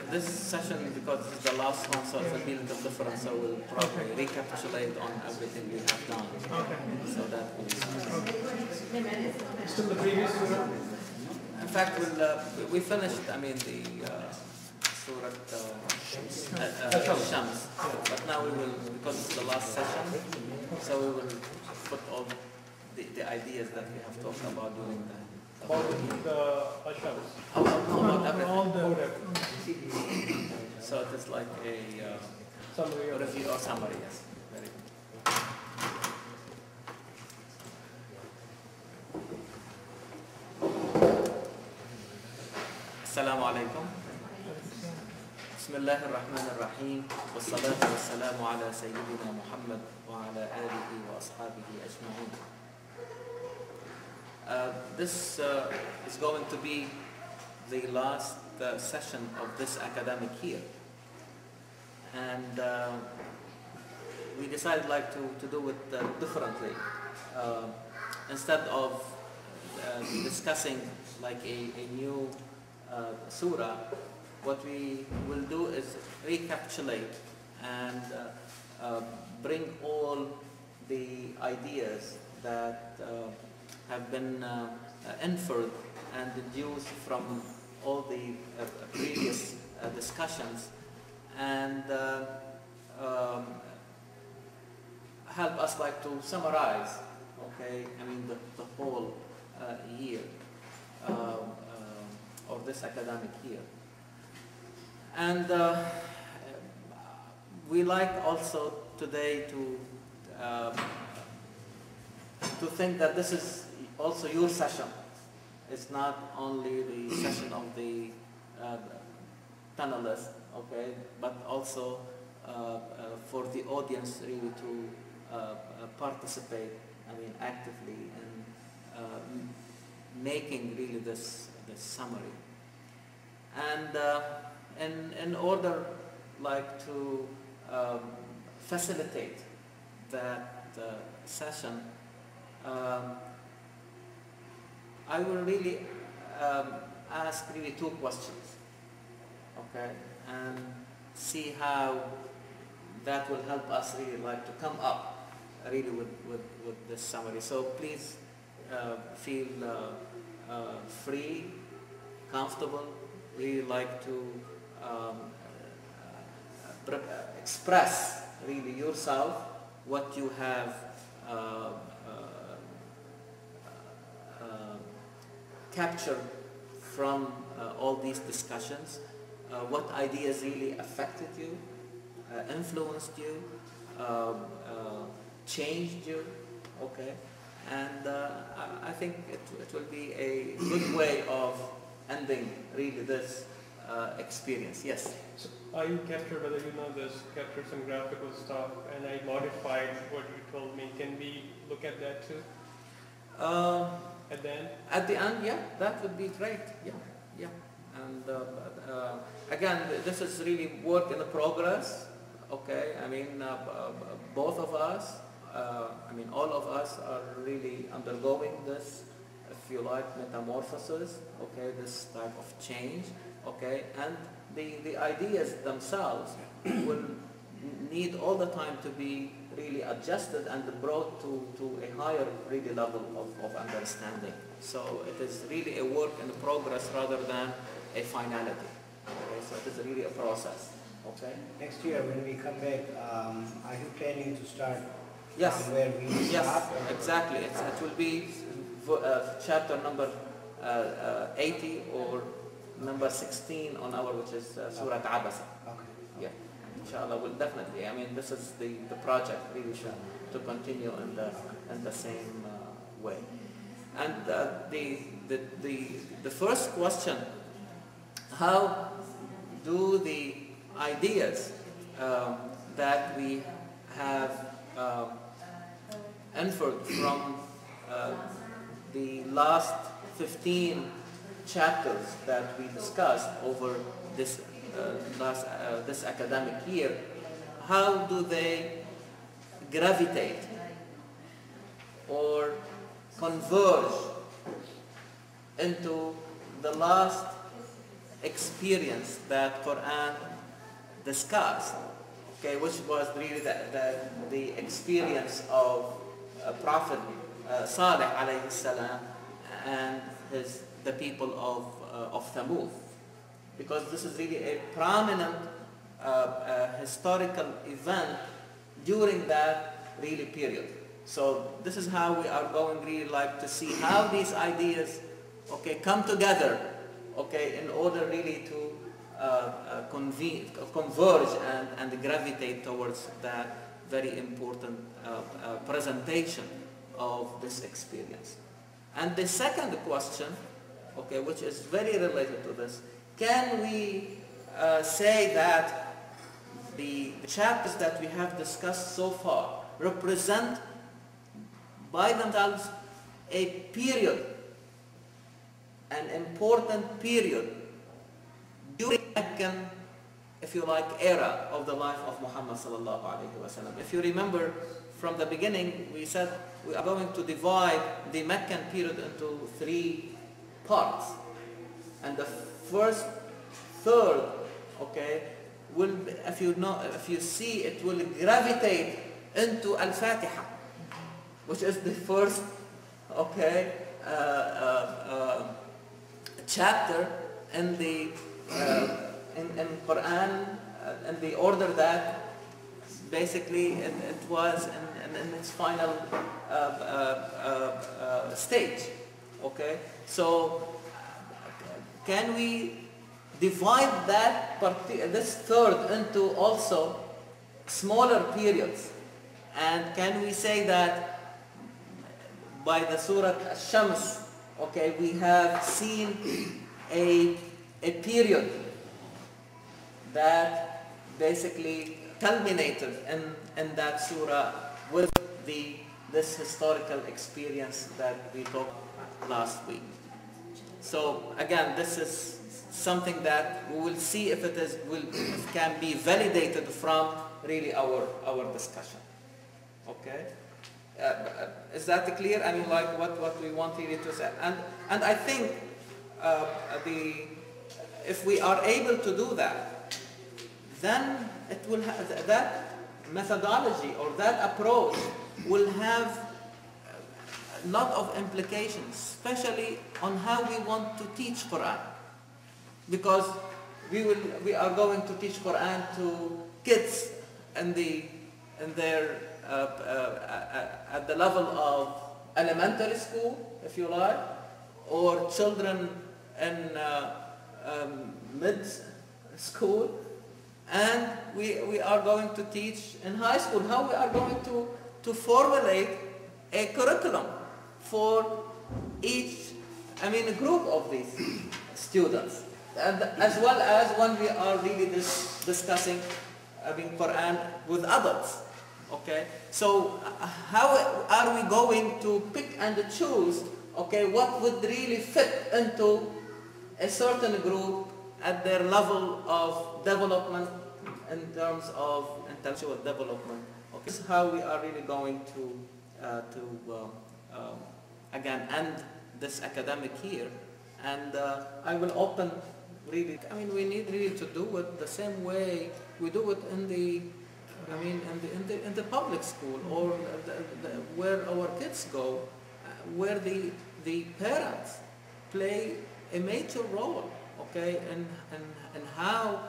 This session, because this is the last one, so it's a little bit different, so we'll probably recapitulate on everything we have done. Okay. So that will... Still the previous surah? In fact, we finished, I mean, the Surah Shams. But now we will, because it's the last session, so we will put all the ideas that we have talked about during that. About the Ashams. About everything. All the So it is like a summary of review or summary, yes. Very good. Assalamu alaikum. Bismillah ar-Rahman ar-Rahim. Wassalatu wassalamu ala Sayyidina Muhammad wa ala alihi wa ashabihi ajma'in. This is going to be the last session of this academic year, and we decided to do it differently. Instead of discussing like a new surah, what we will do is recapitulate and bring all the ideas that have been inferred and deduced from all the previous discussions, and help us like to summarize, okay, I mean the whole year of this academic year. And we like also today to think that this is also your session. It's not only the session of the panelists, okay, but also for the audience really to participate, I mean, actively in making really this summary. And in order like to facilitate that session, I will really ask really two questions, okay, and see how that will help us really like to come up really with this summary. So please feel free, comfortable, really like to express really yourself what you have captured from all these discussions, what ideas really affected you, influenced you, changed you, okay? And I think it will be a good way of ending really this experience. Yes? So you captured, whether you know this, captured some graphical stuff, and I modified what you told me. Can we look at that too? At the end? At the end, yeah, that would be great. Yeah, yeah. And again, this is really work in progress. Okay, I mean, both of us, I mean, all of us are really undergoing this, if you like, metamorphosis. Okay, this type of change. Okay, and the ideas themselves will need all the time to be really adjusted and brought to a higher really level of understanding. So it is really a work in progress rather than a finality. Okay, so it is really a process. Okay. Next year when we come back, are you planning to start Yes. where we start? Yes, exactly. It will be chapter number 80 or number 16 on our, which is Surah Abasa. Okay. Yeah, inshallah, we'll definitely. I mean, this is the project really to continue in the same way. And the first question: how do the ideas that we have inferred from the last 15 chapters that we discussed over this this academic year, how do they gravitate or converge into the last experience that Quran discussed, okay, which was really the experience of Prophet Salih alayhi salam and the people of Thamud, because this is really a prominent historical event during that really period. So this is how we are going really like to see how these ideas, okay, come together, okay, in order really to converge and gravitate towards that very important presentation of this experience. And the second question, okay, which is very related to this, can we say that the chapters that we have discussed so far represent by themselves a period, an important period during the Meccan, if you like, era of the life of Muhammad sallallahu alaihi wasallam. If you remember from the beginning, we said we are going to divide the Meccan period into 3 parts, and the first third, okay, will, if you see, it will gravitate into Al-Fatiha, which is the first, okay, chapter in the in Quran, in the order that basically it was in its final stage. Okay, so can we divide this third into also smaller periods, and can we say that by the Surah Al-Shams, okay, we have seen a period that basically culminated in that surah with this historical experience that we talked last week. So again, this is something that we will see if it can be validated from really our discussion. Okay, is that clear? I mean, like what we want really to say, and I think if we are able to do that, then it will have that methodology or that approach will have a lot of implications, especially on how we want to teach Quran, because we are going to teach Quran to kids at the level of elementary school, if you like, or children in mid school, and we are going to teach in high school. How we are going to formulate a curriculum for each, group of these students, and as well as when we are really discussing Quran with adults. Okay, so how are we going to pick and choose, okay, what would really fit into a certain group at their level of development in terms of intellectual development? Okay, this is how we are really going to again end this academic year, and I will open really. We need really to do it the same way we do it in the public school, or where our kids go, where the parents play a major role, okay, and how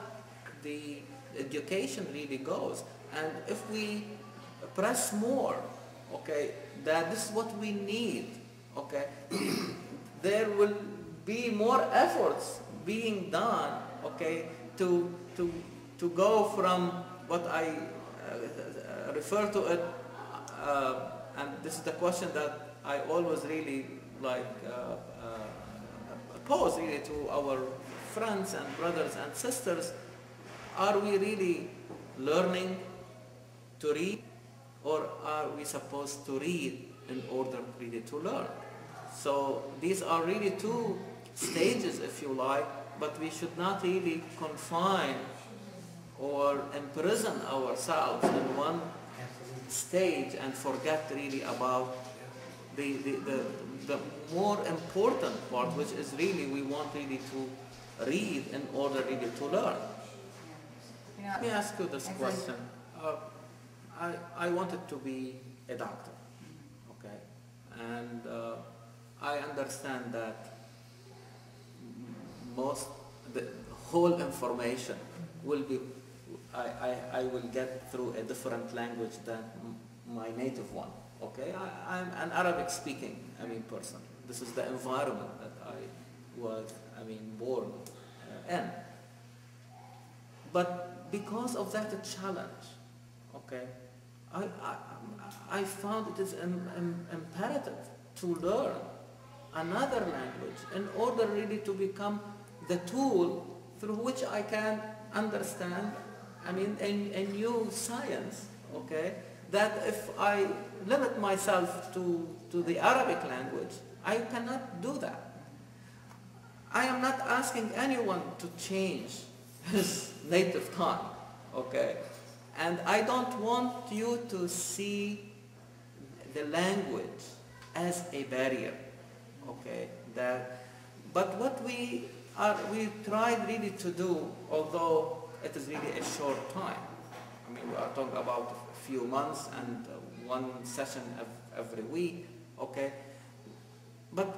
the education really goes. And if we press more, okay, that this is what we need, okay, there will be more efforts being done, okay, to go from what I refer to it, and this is the question that I always really pose really to our friends and brothers and sisters. Are we really learning to read, or are we supposed to read in order really to learn? So these are really 2 stages, if you like, but we should not really confine or imprison ourselves in one stage and forget really about the more important part, which is really we want really to read in order really to learn. Let me ask you this question. I wanted to be a doctor, okay? And I understand that the whole information will be, I will get through a different language than my native one, okay? I'm an Arabic speaking, person. This is the environment that I was, born in. But because of that challenge, okay, I found it is imperative to learn another language in order really to become the tool through which I can understand, a new science, okay, that if I limit myself to the Arabic language, I cannot do that. I am not asking anyone to change his native tongue, okay? And I don't want you to see the language as a barrier, okay? But what we tried really to do, although it is really a short time, we are talking about a few months and one session every week, okay? But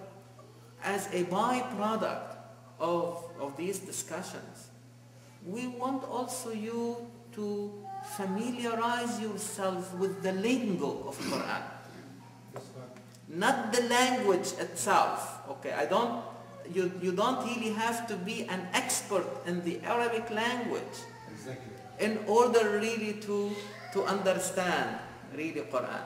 as a byproduct of these discussions, we want also you to familiarize yourself with the lingo of Quran. Not the language itself, okay? You don't really have to be an expert in the Arabic language in order really to understand really Quran.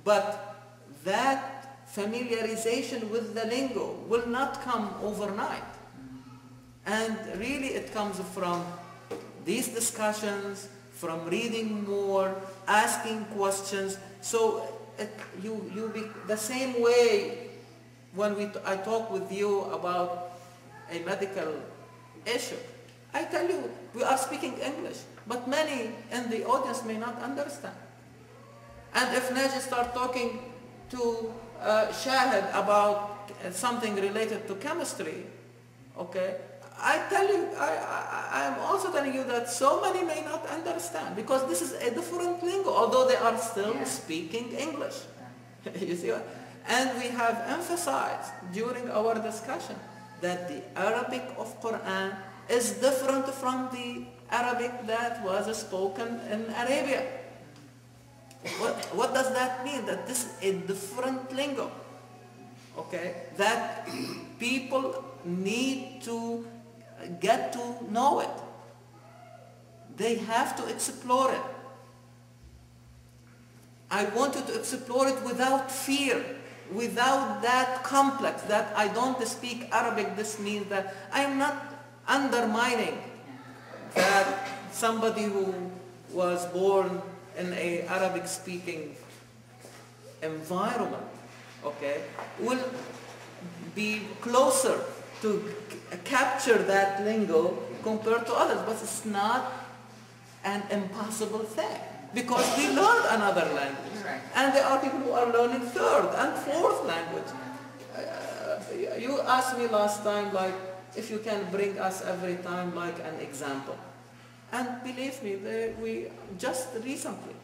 But that familiarization with the lingo will not come overnight. And really it comes from these discussions, from reading more, asking questions. So the same way when I talk with you about a medical issue, I tell you, we are speaking English, but many in the audience may not understand. And if Naji start talking to Shahid about something related to chemistry, okay, I tell you, I am also telling you that so many may not understand because this is a different lingo, although they are still speaking English. You see what? And we have emphasized during our discussion that the Arabic of Quran is different from the Arabic that was spoken in Arabia. What does that mean? That this is a different lingo, okay? That people need to get to know it. They have to explore it. I want you to explore it without fear, without that complex that I don't speak Arabic. This means that I am not undermining that somebody who was born in an Arabic speaking environment, okay, will be closer to capture that lingo compared to others, but it's not an impossible thing because we learned another language, and there are people who are learning third and fourth language. You asked me last time, like, if you can bring us every time like an example, and believe me, we just recently,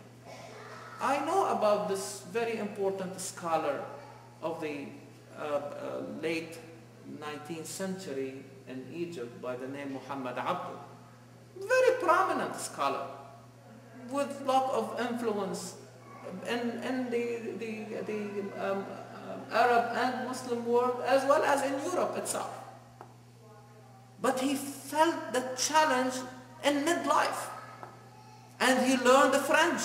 I know about this very important scholar of the late 19th century in Egypt by the name Muhammad Abdul. Very prominent scholar with a lot of influence in the Arab and Muslim world as well as in Europe itself. But he felt the challenge in midlife and he learned French